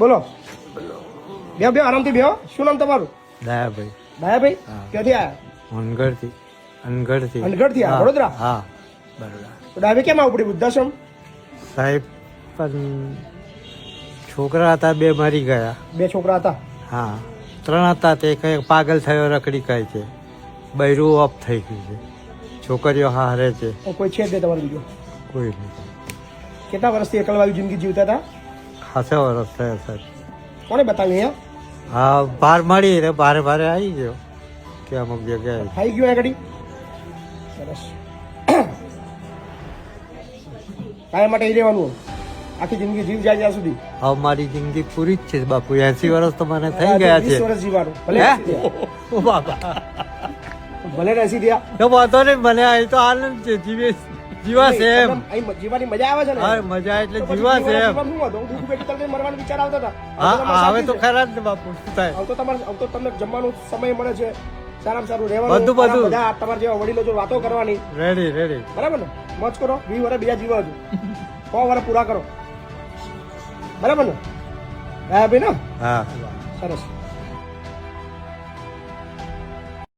બોલો બે બે આરામથી બેહો. શું નામ તમારું? દયાભાઈ. દયાભાઈ ક્યાંથી આવ્યા? અનગઢથી. અનગઢથી. અનગઢથી આવ્યા? વડોદરા? હા બરોડા. તો દયાભાઈ કેમ આવવું પડ્યું વૃદ્ધાશ્રમ? સાહેબ પણ છોકરા હતા, 2 મરી ગયા. 2 છોકરા હતા? હા 3 હતા. તે કઈ પાગલ થયો રખડી કહે છે. બૈરું ઓફ થઈ ગયું છે. છોકરીઓ હારે છે. કોઈ છે જ નહીં તમારું બીજું? કોઈ નહીં. કેટલા વર્ષથી એકલવાયુ જિંદગી જીવતા હતા? ખાસા વર્ષ થયા સાહેબ. કોને બતાવ્યું અહીંયા? હા બહાર મળી ને ભારે આવી ગયો કે અમુક જગ્યાએ. થઈ ગયું આગળ? સરસ. કાયમ માટે અહીં રહેવાનું? આખી જિંદગી જીવ જાય ત્યાં સુધી? હવે મારી જિંદગી પૂરી જ છે બાપુ. 80 વર્ષ તો મને થઈ ગયા છે. 20 વર્ષ જીવવાનું. ભલે 80 થયા. ઓ બાબા ભલે 80 થયા. તો વાંધો નહીં. મને અહીં તો આનંદ છે. જીવાશે એમ. અહીં જીવવાની મજા આવે છે ને? હા મજા એટલે તો પછી જીવાશે એમ. જીવવાનું શું હતું? દુઃખ બેઠી તરફ મરવાનો વિચાર આવતા હતા. હા હવે તો ખરા જ ને બાપુ. શું થાય? હવે તો તમને જમવાનું સમય મળે છે, સારામાં સારું રહેવાનું, બધું. બધા તમારા જેવા વડીલો જો વાતો કરવાની. રેડી. બરાબર ને? મોજ કરો. 20 વર્ષ બીજા જીવો છો, 100 વર્ષ પૂરા કરો. બરાબર ને? હા ભાઈ ને? હા સરસ.